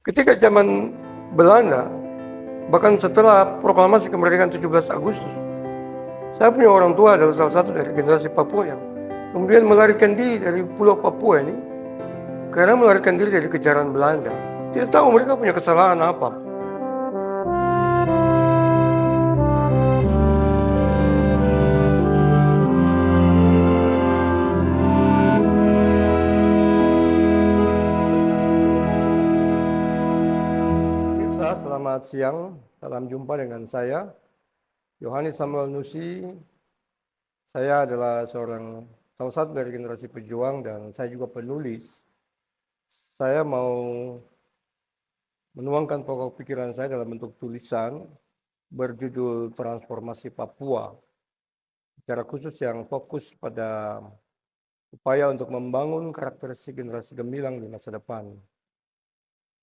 Ketika zaman Belanda, bahkan setelah proklamasi kemerdekaan 17 Agustus, saya punya orang tua adalah salah satu dari generasi Papua yang kemudian melarikan diri dari Pulau Papua ini karena melarikan diri dari kejaran Belanda. Tidak tahu mereka punya kesalahan apa. Pemirsa, selamat siang. Salam jumpa dengan saya, Yohanes Samuel Nusi. Saya adalah salah satu dari generasi pejuang dan saya juga penulis. Saya mau menuangkan pokok pikiran saya dalam bentuk tulisan berjudul Transformasi Papua. Secara khusus yang fokus pada upaya untuk membangun karakteristik generasi gemilang di masa depan.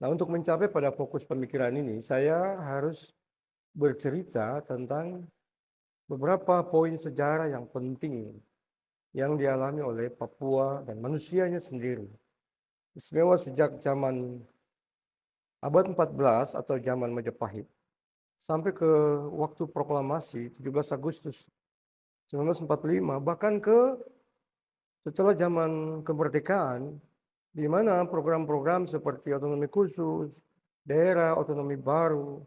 Nah, untuk mencapai pada fokus pemikiran ini, saya harus bercerita tentang beberapa poin sejarah yang penting yang dialami oleh Papua dan manusianya sendiri. Istimewa sejak zaman abad 14 atau zaman Majapahit sampai ke waktu proklamasi 17 Agustus 1945, bahkan ke setelah zaman kemerdekaan, di mana program-program seperti otonomi khusus, daerah otonomi baru,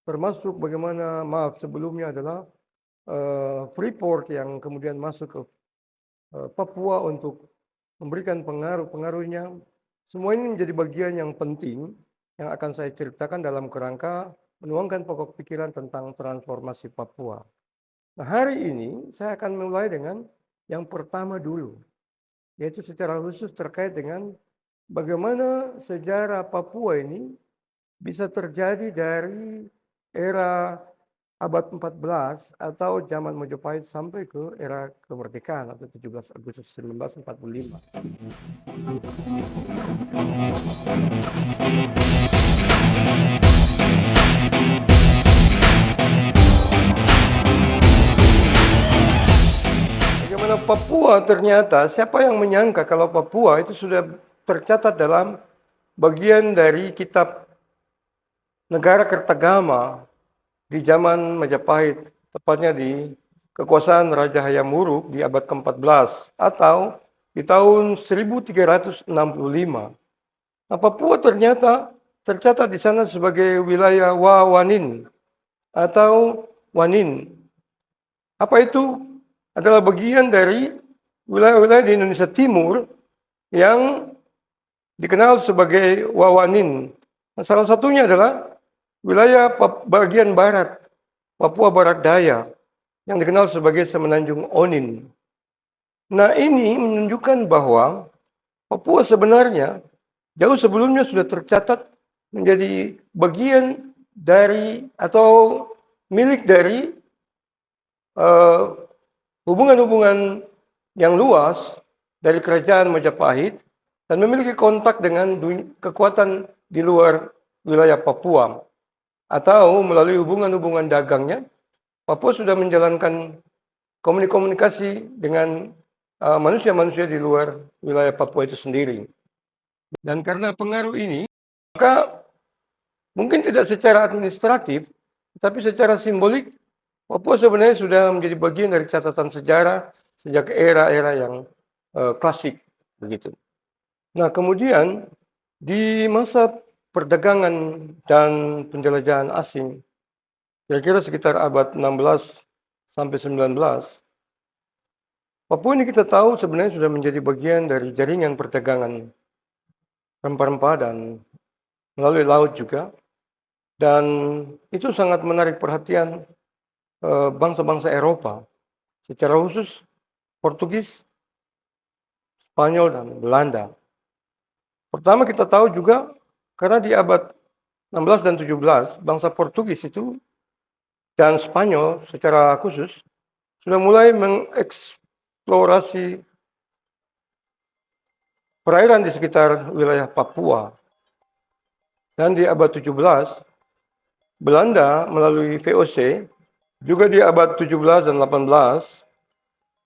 termasuk bagaimana sebelumnya adalah Freeport yang kemudian masuk ke Papua untuk memberikan pengaruhnya. Semua ini menjadi bagian yang penting yang akan saya ceritakan dalam kerangka menuangkan pokok pikiran tentang transformasi Papua. Nah, hari ini saya akan mulai dengan yang pertama dulu, yaitu secara khusus terkait dengan bagaimana sejarah Papua ini bisa terjadi dari era abad 14 atau zaman Majapahit sampai ke era kemerdekaan atau 17 Agustus 1945. Bagaimana Papua ternyata, siapa yang menyangka kalau Papua itu sudah tercatat dalam bagian dari kitab negara Kertagama di zaman Majapahit, tepatnya di kekuasaan Raja Hayam Wuruk di abad ke-14 atau di tahun 1365. Nah, Papua ternyata tercatat di sana sebagai wilayah Wawanin atau Wanin. Apa itu? Adalah bagian dari wilayah-wilayah di Indonesia Timur yang dikenal sebagai Wawanin. Nah, salah satunya adalah wilayah bagian barat, Papua Barat Daya, yang dikenal sebagai Semenanjung Onin. Nah, ini menunjukkan bahwa Papua sebenarnya jauh sebelumnya sudah tercatat menjadi bagian dari atau milik dari hubungan-hubungan yang luas dari kerajaan Majapahit dan memiliki kontak dengan kekuatan di luar wilayah Papua. Atau melalui hubungan-hubungan dagangnya, Papua sudah menjalankan komunikasi dengan manusia-manusia di luar wilayah Papua itu sendiri. Dan karena pengaruh ini, maka mungkin tidak secara administratif, tapi secara simbolik, Papua sebenarnya sudah menjadi bagian dari catatan sejarah sejak era-era yang klasik, begitu. Nah, kemudian di masa perdagangan dan penjelajahan asing, kira-kira sekitar abad 16 sampai 19, Papua ini kita tahu sebenarnya sudah menjadi bagian dari jaringan perdagangan rempah-rempah dan melalui laut juga. Dan itu sangat menarik perhatian bangsa-bangsa Eropa, secara khusus Portugis, Spanyol, dan Belanda. Pertama kita tahu juga karena di abad 16 dan 17, bangsa Portugis itu dan Spanyol secara khusus sudah mulai mengeksplorasi perairan di sekitar wilayah Papua. Dan di abad 17, Belanda melalui VOC, juga di abad 17 dan 18,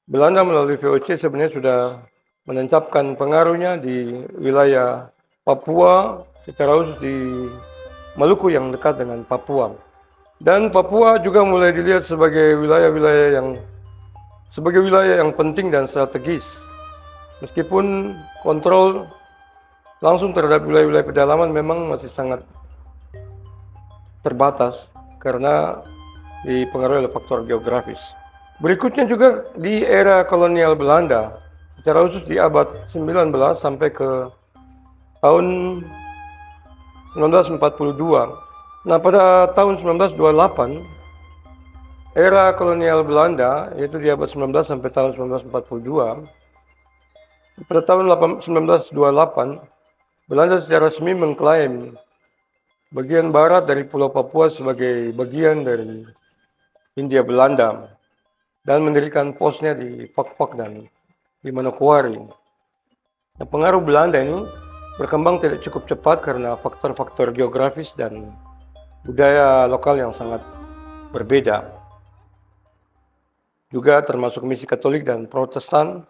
Belanda melalui VOC sebenarnya sudah menancapkan pengaruhnya di wilayah Papua secara khusus di Maluku yang dekat dengan Papua. Dan Papua juga mulai dilihat sebagai wilayah yang penting dan strategis. Meskipun kontrol langsung terhadap wilayah-wilayah pedalaman memang masih sangat terbatas karena dipengaruhi oleh faktor geografis. Berikutnya juga di era kolonial Belanda, secara khusus di abad 19 sampai ke tahun 1942. Nah, pada tahun 1928, era kolonial Belanda, yaitu di abad 19 sampai tahun 1942, pada tahun 1928, Belanda secara resmi mengklaim bagian barat dari Pulau Papua sebagai bagian dari Hindia Belanda dan mendirikan posnya di Fak-Fak dan di Manokwari. Nah, pengaruh Belanda ini berkembang tidak cukup cepat karena faktor-faktor geografis dan budaya lokal yang sangat berbeda. Juga termasuk misi Katolik dan Protestan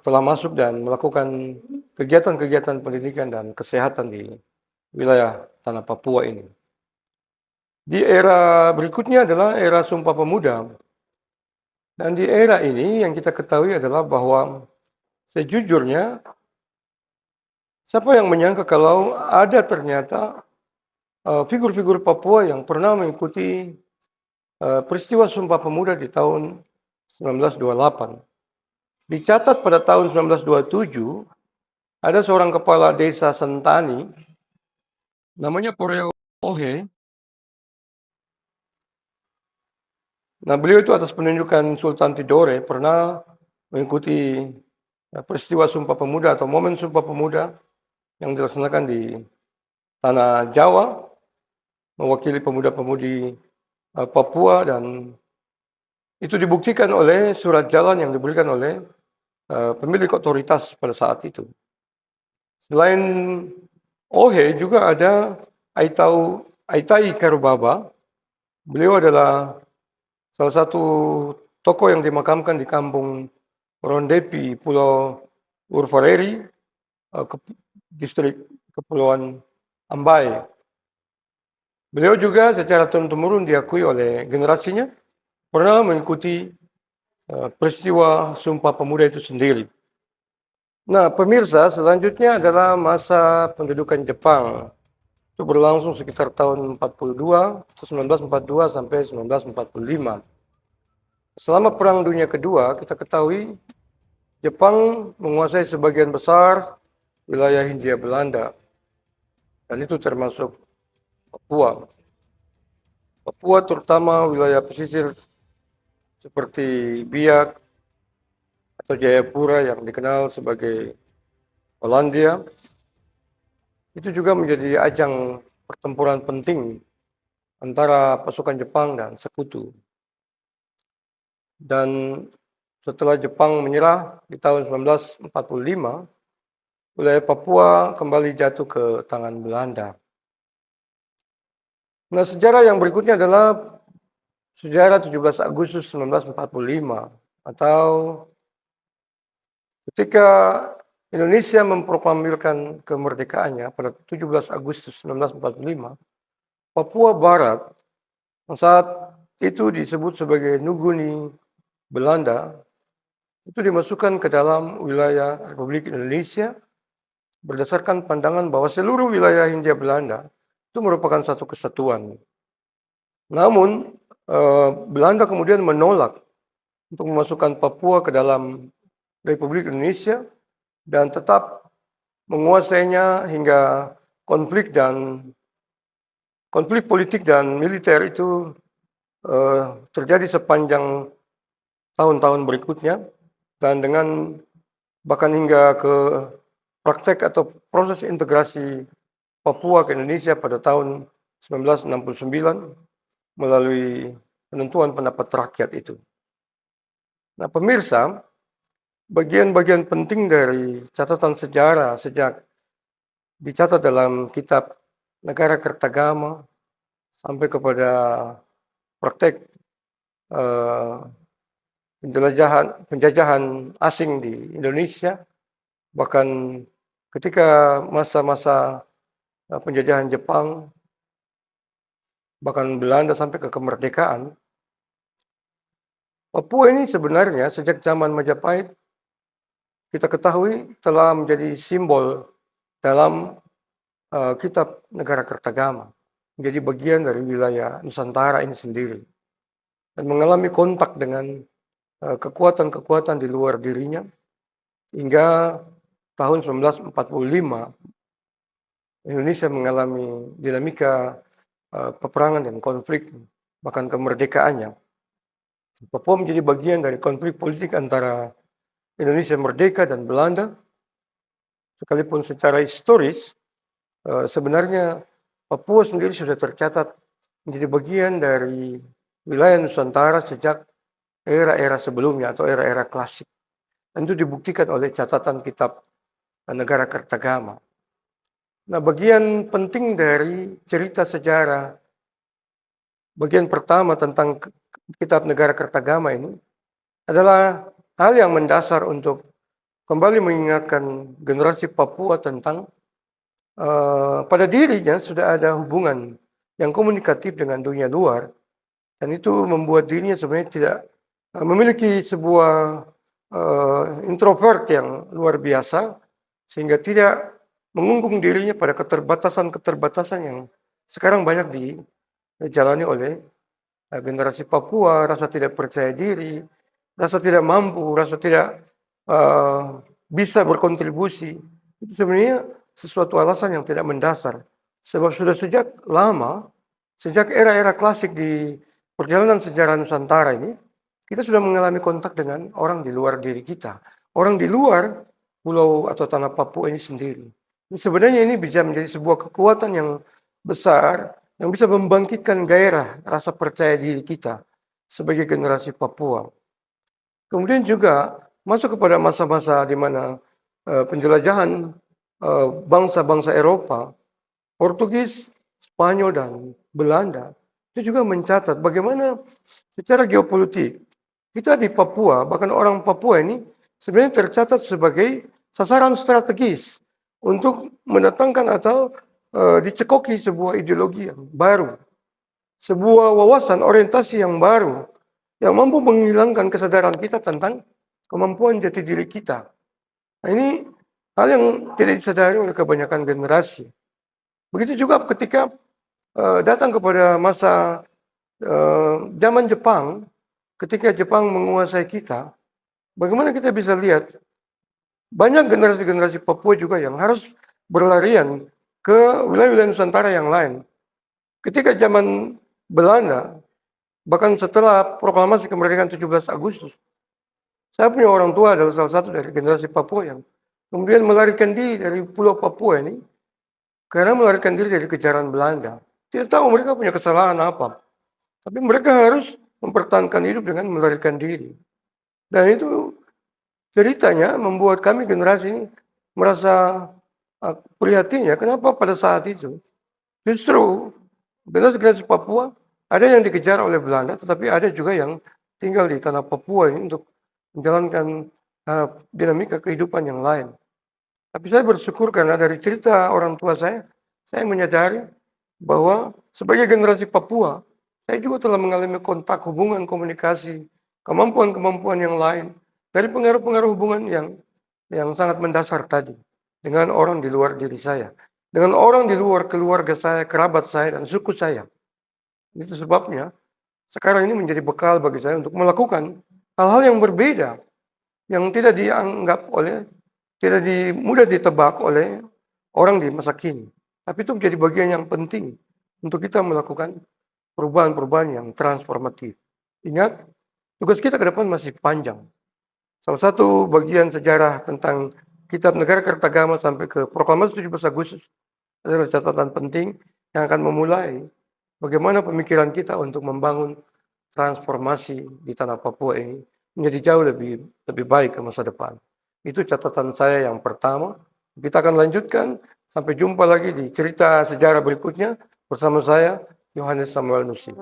telah masuk dan melakukan kegiatan-kegiatan pendidikan dan kesehatan di wilayah tanah Papua ini. Di era berikutnya adalah era Sumpah Pemuda. Dan di era ini yang kita ketahui adalah bahwa sejujurnya siapa yang menyangka kalau ada ternyata figur-figur Papua yang pernah mengikuti peristiwa Sumpah Pemuda di tahun 1928. Dicatat pada tahun 1927, ada seorang kepala desa Sentani, namanya Poreo Ohe. Nah, beliau itu atas penunjukan Sultan Tidore pernah mengikuti peristiwa Sumpah Pemuda atau momen Sumpah Pemuda yang dilaksanakan di tanah Jawa, mewakili pemuda-pemudi Papua, dan itu dibuktikan oleh surat jalan yang diberikan oleh pemilik otoritas pada saat itu. Selain Ohe juga ada Aitai Karubaba. Beliau adalah salah satu tokoh yang dimakamkan di kampung Rondepi, Pulau Urfareri, distrik Kepulauan Ambai. Beliau juga secara turun-temurun diakui oleh generasinya pernah mengikuti peristiwa Sumpah Pemuda itu sendiri. Nah, pemirsa, selanjutnya adalah masa pendudukan Jepang. Itu berlangsung sekitar tahun 1942 sampai 1945. Selama Perang Dunia Kedua, kita ketahui Jepang menguasai sebagian besar wilayah Hindia Belanda, dan itu termasuk Papua. Papua terutama wilayah pesisir seperti Biak atau Jayapura yang dikenal sebagai Hollandia, itu juga menjadi ajang pertempuran penting antara pasukan Jepang dan sekutu. Dan setelah Jepang menyerah di tahun 1945, wilayah Papua kembali jatuh ke tangan Belanda. Nah, sejarah yang berikutnya adalah sejarah 17 Agustus 1945, atau ketika Indonesia memproklamirkan kemerdekaannya pada 17 Agustus 1945, Papua Barat yang saat itu disebut sebagai Nuguni Belanda, itu dimasukkan ke dalam wilayah Republik Indonesia berdasarkan pandangan bahwa seluruh wilayah Hindia Belanda itu merupakan satu kesatuan. Namun, Belanda kemudian menolak untuk memasukkan Papua ke dalam Republik Indonesia dan tetap menguasainya hingga konflik politik dan militer itu terjadi sepanjang tahun-tahun berikutnya, dan dengan bahkan hingga ke praktek atau proses integrasi Papua ke Indonesia pada tahun 1969 melalui penentuan pendapat rakyat itu. Nah, pemirsa, bagian-bagian penting dari catatan sejarah sejak dicatat dalam kitab Negara Kertagama sampai kepada praktek penjajahan asing di Indonesia, bahkan ketika masa-masa penjajahan Jepang, bahkan Belanda sampai ke kemerdekaan, Papua ini sebenarnya sejak zaman Majapahit kita ketahui telah menjadi simbol dalam kitab Negara Kertagama, menjadi bagian dari wilayah Nusantara ini sendiri dan mengalami kontak dengan kekuatan-kekuatan di luar dirinya hingga tahun 1945 Indonesia mengalami dinamika peperangan dan konflik, bahkan kemerdekaannya. Papua menjadi bagian dari konflik politik antara Indonesia merdeka dan Belanda, sekalipun secara historis sebenarnya Papua sendiri sudah tercatat menjadi bagian dari wilayah Nusantara sejak era-era sebelumnya atau era-era klasik. Dan itu dibuktikan oleh catatan kitab Negara Kertagama. Nah, bagian penting dari cerita sejarah, bagian pertama tentang kitab Negara Kertagama ini adalah hal yang mendasar untuk kembali mengingatkan generasi Papua tentang pada dirinya sudah ada hubungan yang komunikatif dengan dunia luar, dan itu membuat dirinya sebenarnya tidak memiliki sebuah introvert yang luar biasa, sehingga tidak mengungkung dirinya pada keterbatasan-keterbatasan yang sekarang banyak dijalani oleh generasi Papua, rasa tidak percaya diri, rasa tidak mampu, rasa tidak bisa berkontribusi. Itu sebenarnya sesuatu alasan yang tidak mendasar. Sebab sudah sejak lama, sejak era-era klasik di perjalanan sejarah Nusantara ini, kita sudah mengalami kontak dengan orang di luar diri kita. Orang di luar pulau atau tanah Papua ini sendiri. Sebenarnya ini bisa menjadi sebuah kekuatan yang besar yang bisa membangkitkan gairah rasa percaya diri kita sebagai generasi Papua. Kemudian juga masuk kepada masa-masa di mana penjelajahan bangsa-bangsa Eropa, Portugis, Spanyol, dan Belanda itu juga mencatat bagaimana secara geopolitik kita di Papua, bahkan orang Papua ini sebenarnya tercatat sebagai sasaran strategis untuk mendatangkan atau dicekoki sebuah ideologi yang baru, sebuah wawasan orientasi yang baru yang mampu menghilangkan kesadaran kita tentang kemampuan jati diri kita. Nah, ini hal yang tidak disadari oleh kebanyakan generasi. Begitu juga ketika datang kepada masa zaman Jepang, ketika Jepang menguasai kita, bagaimana kita bisa lihat banyak generasi-generasi Papua juga yang harus berlarian ke wilayah-wilayah Nusantara yang lain. Ketika zaman Belanda, bahkan setelah proklamasi kemerdekaan 17 Agustus, saya punya orang tua adalah salah satu dari generasi Papua yang kemudian melarikan diri dari Pulau Papua ini karena melarikan diri dari kejaran Belanda. Tidak tahu mereka punya kesalahan apa, tapi mereka harus mempertahankan hidup dengan melarikan diri. Dan itu ceritanya membuat kami generasi ini merasa prihatin ya, kenapa pada saat itu justru generasi Papua ada yang dikejar oleh Belanda, tetapi ada juga yang tinggal di tanah Papua ini untuk menjalankan dinamika kehidupan yang lain. Tapi saya bersyukur karena dari cerita orang tua saya menyadari bahwa sebagai generasi Papua, saya juga telah mengalami kontak, hubungan, komunikasi, kemampuan-kemampuan yang lain dari pengaruh-pengaruh hubungan yang sangat mendasar tadi dengan orang di luar diri saya, dengan orang di luar keluarga saya, kerabat saya, dan suku saya. Itu sebabnya sekarang ini menjadi bekal bagi saya untuk melakukan hal-hal yang berbeda, yang tidak dianggap oleh, tidak mudah ditebak oleh orang di masa kini. Tapi itu menjadi bagian yang penting untuk kita melakukan perubahan-perubahan yang transformatif. Ingat, tugas kita ke depan masih panjang. Salah satu bagian sejarah tentang kitab Negara Kertagama sampai ke proklamasi 17 Agustus adalah catatan penting yang akan memulai bagaimana pemikiran kita untuk membangun transformasi di tanah Papua ini menjadi jauh lebih baik ke masa depan. Itu catatan saya yang pertama. Kita akan lanjutkan. Sampai jumpa lagi di cerita sejarah berikutnya bersama saya, Yohanes Samuel Nusi.